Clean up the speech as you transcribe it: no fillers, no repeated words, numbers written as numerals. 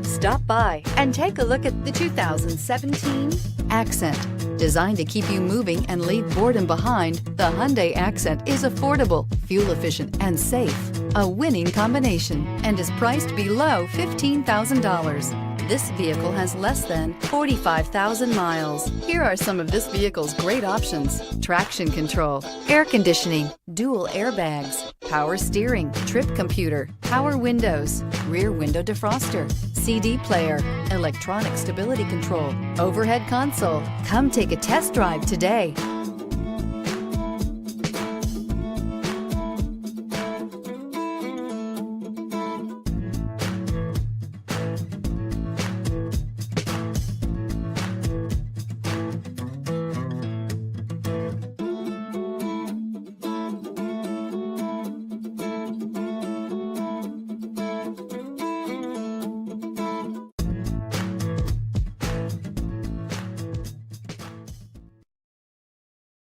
Stop by and take a look at the 2017 Accent. Designed to keep you moving and leave boredom behind, the Hyundai Accent is affordable, fuel-efficient, and safe. A winning combination and is priced below $15,000. This vehicle has less than 45,000 miles. Here are some of this vehicle's great options: traction control, air conditioning, dual airbags, power steering, trip computer, power windows, rear window defroster, CD player, electronic stability control, overhead console. Come take a test drive today.